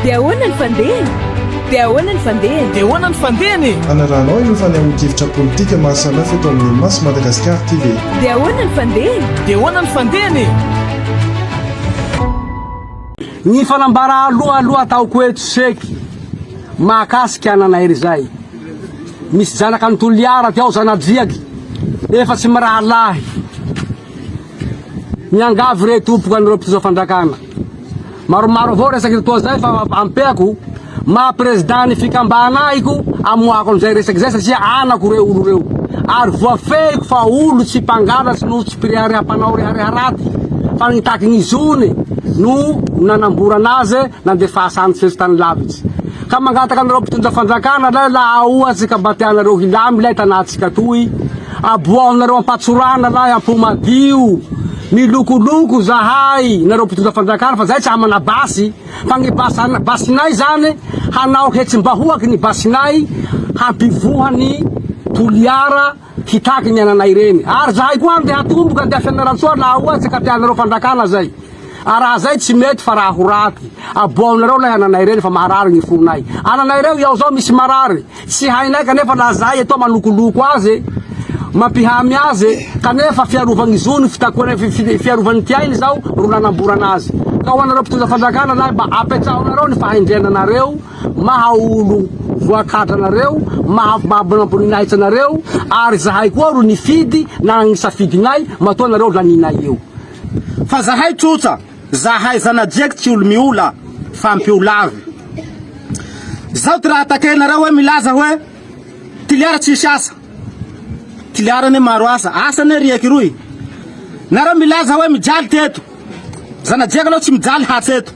Dia ahoana ny fandehany? Dia ahoana ny fandehany? Dia ahoana ny fandehany? Anaranao ireo fanehoan-kevitra politika maro samihafa eto amin'ny Masy Madagasikara TV. Dia ahoana ny fandehany? Dia ahoana ny fandehany? Ny fanambara aloha ataoko eto seky mahakasiky ananay zay. Misy zanaka ny Toliara ty ao zanadriaky efa tsy marahalahy miangavy re tompoka an'ireo mpitondra fandrakana. Maromaro avao resaky toa zay fa ampeko ma president ny fikambanayko amoako an'izay resaky zay satria anako reo olo reo ary voafehiko fa olo tsy mpangalatsy no tsy mpirehariam-panao rehareha raty fa nitaky ny zony no nanambora anazy nandefasa antsesy tany lavitsy ka mangataka anareo mpitondra fandrakana la ohatsy ka batianareo hilamy lay tanatsika toy aboahanareo ampatsorana lay ampomadio milokoloko zahay nareo mpitondra fandrakana fa zay tsy amana basy fa ny basinay zany hanao hetsim-bahoaky ny basinay hampivohany Toliara hitaky ny ananay reny ary zahay koa andeha hatomboka andeha fianaratsoa la ohatsy ka tianareo fandrakana zay araha zay tsy mety fa raha ho raty aboahanareo lay ananay reny fa marary ny fonay ananay reo iaho zao misy marary tsy hainay kanefa la zahay eto manokoloko azy mampihamy azy kanefa fiarovagny zony fiarovagny tiainy zao ro nanamborana azy ka ho anareo mpitondra fandrakana la mba apetsahonareo ny fahendrenanareo maha olo voakadranareo mahamabonamboninahitsanareo ary zahay koa ro nifidy na nisafidinay matoa nareo laninay eo fa zahay tsotsa zahay zanadriaky tsy olo miola fampiolavy zao ty raha takenareo hoe milaza hoe Toliara tsisy asa Toliara ne maro asa ne riaky roy nareo milaza hoe mijaly teto zanadriaky aloha tsy mijaly hatseto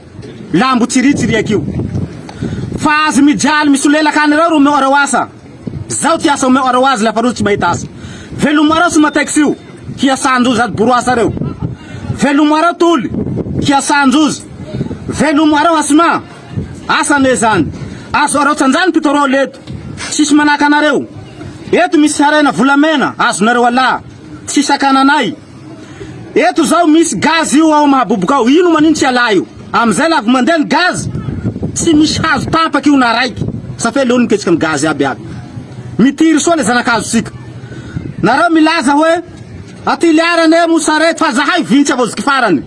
lambo tsiritsy riaky io fa azy mijaly misy olelakanareo ro meoreo asa zao ty asa meoreo azy lafa rozy tsy mahita asa velomareo sy mateksy io hiasanjozy ady boro asa reo velomareo toly hiasanjozy velomareo asma asa ne zany azo areo tsanjany pitoro leto tsisy manaka anareo eto misy harena volamena azonareo ala tsisy akananay eto zao misy gaz io ao mahaboboka ao ino manino tsy ala io amizay laha mandeha ny gaz tsy misy hazo tapaky io na raiky safe leo niketriky amy gaz aby aby mitiry soa le zanakazo sika nareo milaza hoe Toliara ne mosarety fa zahay vintsy avoziky farany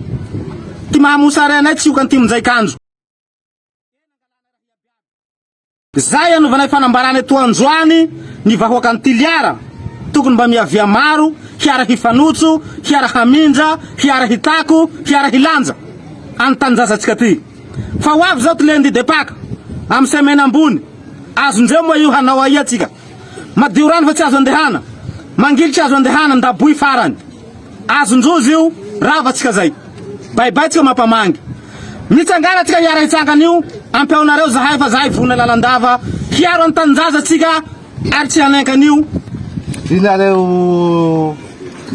ty maha mosarenay tsy ioka ny timonjay kanjo zay anovanay fanambarany eto androany ny vahoaka ny Toliara tokony mba miavia maro hiara hifanotso hiara haminja hiara hitako hiara hilanja antanjazatsika ty fa hoavy zao ty lendi depaka amy semena ambony azondreo moa io hanao aia tsika madio rano fa tsy azo andehana mangily tsy azo andehana ndaboy farany azondrozy io ravatsika zay baibay tsika mampamangy mitsangana tsika hiara hitsangan'io ampeonareo zahay fa zahay vona lalandava hiaro antanjaza tsika ary tsy hanenkan'io inareo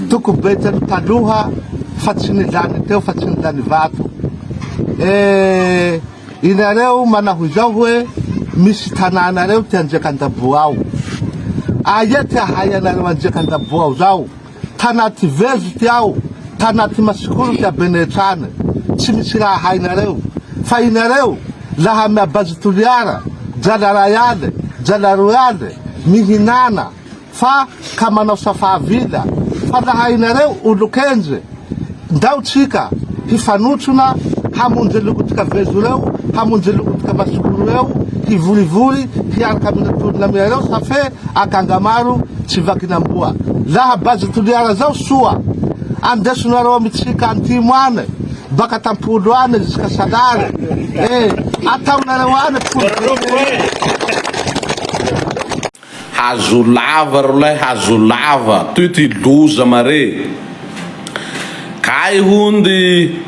toko betany taloha fa tsy nilany teo fa tsy nilany vato inareo manaho izao hoe misy tanànareo ty Anjekan-Dabo ao aia ty ahay anareo Anjekan-Dabo ao zao tanaty vezo ty ao tanaty masikolo ty abenetrany tsy misy raha hainareo fa inareo laha miabazy Toliara Jalarayale Jalaroyale mihinana fa ka manao safavila fa laha inareo olo-kenje ndao tsika hifanotsona hamonjy lokotika vezo reo hamonjy lokotika masikolo reo hivorivory hiaraka aminatolona aminareo safe akangamaro tsy vakinamboa laha bazy Toliara zao soa andesonareo amitsika antimo ane baka tampolo ane jusqu'à Salary ataonareo ane hazo lava rolay hazo lava toy ty loza mare kay hundy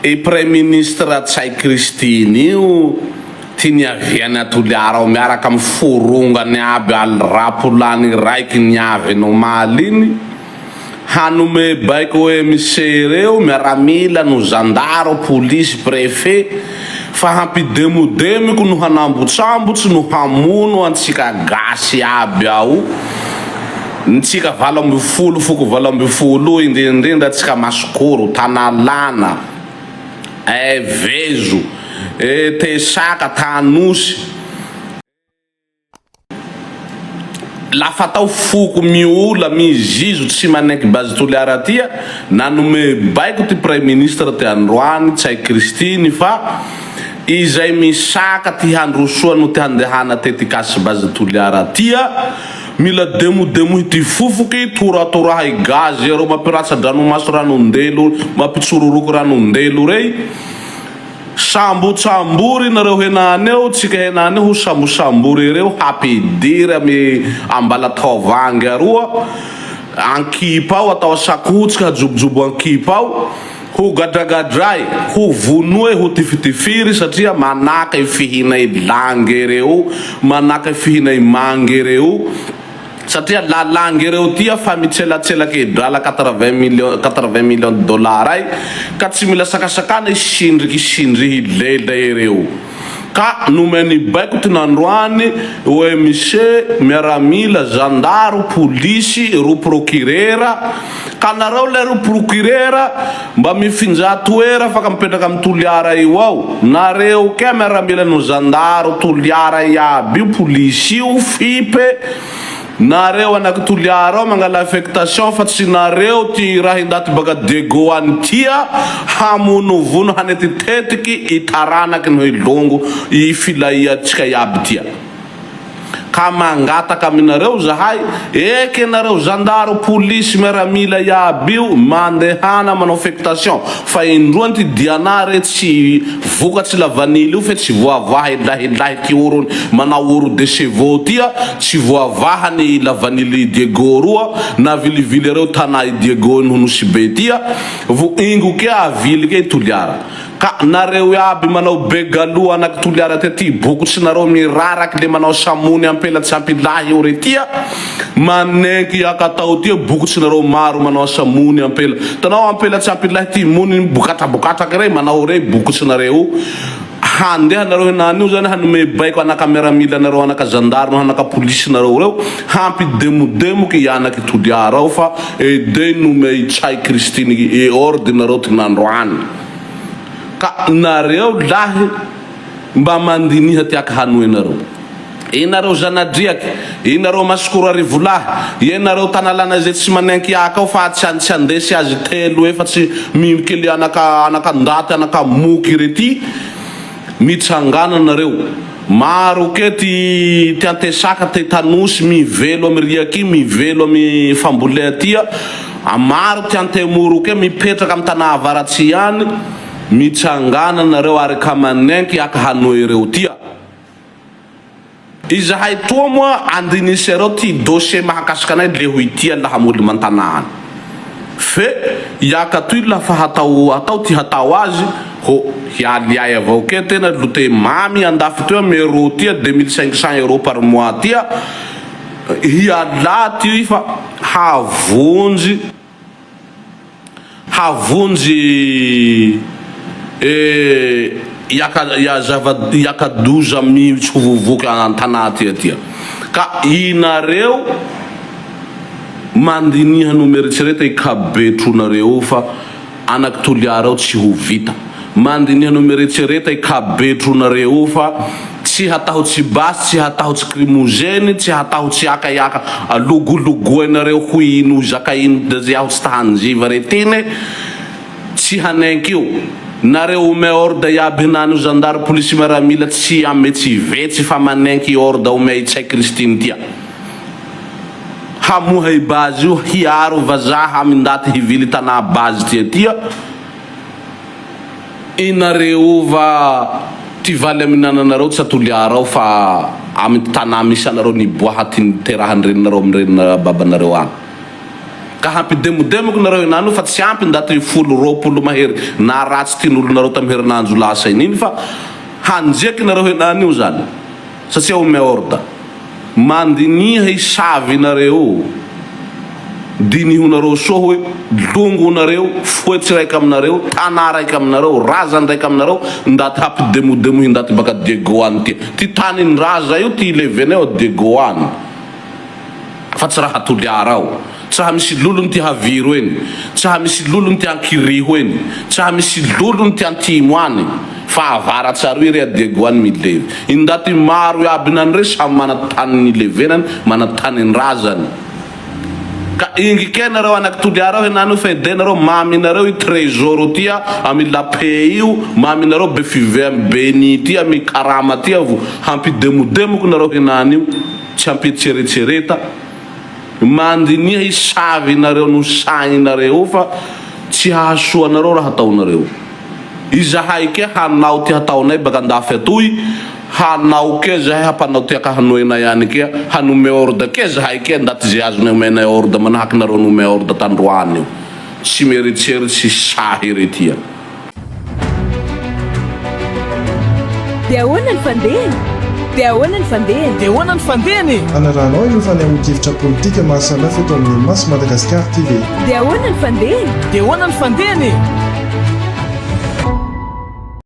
i premier ministre Tsay Christine io ty niaviany a Toliara ao miaraka amy forongany aby al rapolany raiky niavy no maly iny hanome baiko hoe misereo miaramila no zandaro polisy préfet fa hampidemodemiko no hanambotsambotsy no hamono antsika gasy aby ao ntsika valo amby folo foko valo amby folo indrindra tsika masikoro tanalana vezo Tesaka Tanosy lafa tao foko miola mizizo tsy manaiky base toliara tia nanome baiko ty premier ministre ty Androany Tsay Kristiny fa izay misaka ty handrosoa no ty handehana tety kasy base toliara tia mila demo ty fofoky toratorahay gazy ero mampiratsa dranomaso ranondelo mampitsororoko ranondelo rey sambotsambori nareo henany eo tsika henany ho sambosambory reo hapidiry amy ambala taovangy aroa ankipa ao atao sakotsika hajobojobo ankipa ao ho gadragadray ho vonoe ho tifitifiry satria manaka fihinay langy reo manaka fihinay mangy reo satria lalangy reo tia fa mitselatselaky drala 80 millions de dollars ay ka tsy mila sakasakana isindriky lela reo ka nomeny baiko ty nandroany hoe monsieur miaramila zandaro polisy ro procurera ka nareo le ro procurera mba mifinja toera fa ka mipetraka amy toliara io ao nareo ke miaramila no zandaro toliara iaby io polisy io fipe nareo anaky toliara ao mangala affectation fa tsy nareo ty raha indaty baka degoany tia hamonovono hanetitetiky itaranaky no ilongo ifilaiatsika iaby tia ka mangataka aminareo zahay eke nareo zandaro polisy miaramila iaby io mandehana manao affectation fa indroany ty dianare tsy vokatsy lavanily io fe tsy voavaha ilahilahy ty orony manao oro de chevaux tia tsy voavahany lavanily Diego roa na vilivily reo tana Diego noho sibe tia vo ingo ke avily ke toliara ka nareo iaby manao begalo anaky toliara tety bokotsy nareo miraraky le manao samony ampelatsy ampilahy eo retia maneky akatao tia bokotsy nareo maro manao samony ampela tanao ampelatsy ampilahy ty mony bokatrabokatraky rey manao rey bokotsy nareo handeha nareo henany io zany hanome baiko anaka miaramila nareo anaka zandarno anaka polisy nareo reo hampy demodemoky ianaky toliara ao fa ede nome Tsay Kristiny e ordre nareo ty nandroany ka nareo lahy mba mandiniha tiaka hanoenareo inareo zanadriaky inareo masikoro arivolahy inareo tanalana zay tsy manenky aka ao fa tsy andesy azy telo efa tsy mikely anaka ndaty anaka moky rety mitsangana nareo maro ke ty antesaka ty Tanosy mivelo amy riaky mivelo amy fambolea tia maro ty antemoro ke mipetraka amy tana avaratsy any mitsangana nareo ary ka manenky aka hanoe reo tia izahay toa moa andinisareo ty dossier mahakasika anay le ho itia laha moly mantanany fe iaka toy lafa hatao ty hatao azy ho hialiay avao ke tena lote mamy andafy toa mero tia 2500 euros par mois tia hiala ty fa havonjy yaka 12 tsy hovovoky antana tia ka inareo mandiniha no meritsereta ikabetronareo fa anaky toliara ao tsy ho vita mandiniha no meritsereta ikabetronareo fa tsy hatahotsy basy tsy hatahotsy crimogène tsy hatahotsy akaiaka logologoenareo ho ino zaka ino zay aho tsy tahanjiva retine tsy hanenky io nareo ome ordre iaby henany io zandaro polisy miaramila tsy ametsy vetsy fa manenky ordre ome Tsay Kristiny tia hamoha i bazy io hiaro vazaha amindaty hivily tana bazy tia inareo va ty valy aminananareo tsy atoliara ao fa amy tana misy anareo niboaha ty niterahan reninareo amy renina babanareo agny ka hampy demodemoky nareo henany fa tsy ampy ndaty 10 mahery na ratsy tin'olonareo tamy herinandro lasa ininy fa hanjeky nareo henany io zany satria ome ordre mandiniha isavy nareo dinihonareo soa hoe longonareo foetsy raiky aminareo tana raiky aminareo razany raiky aminareo ndaty hampy demodemohy ndaty baka Degoany tia ty tanin raza io ty ileveny ao Degoany fa tsy raha toliara ao tsy raha misy lolony ty haviro eny tsy raha misy lolony ty ankiriho eny tsy raha misy lolony ty antimo any fahavaratsy aroy ry adegoany milevy indaty maro iaby nany re samy mana tany levenany mana tany razany ka ingy kenareo anaky toliareo henany fendenareo maminareo i trésor tia ami lapay io maminareo be five amy beni tia ami karama tia vo hampidemodemoko nareo henany io tsy hampitseretsereta mandinia hisavinareo no sainareo fa tsy hahasoanareo raha ataonareo izahay ke hanao ty hataonay baka andafy atoy hanao ke zahay hampanao tiaka hanoena ihany ke hanome ordre ke zahay ke ndaty zay azony omenay ordre manahaky nareo nome ordre tandroany io tsy meritseritsy sahy retia Dia ahoana ny fandehany? Dia ahoana ny fandehany? Dia ahoana ny fandehany? Anaranao ireo fanehoan-kevitra politika mahasamihafa eto amin'ny Mas Madagasikara TV. Dia ahoana ny fandehany? Dia ahoana ny fandehany?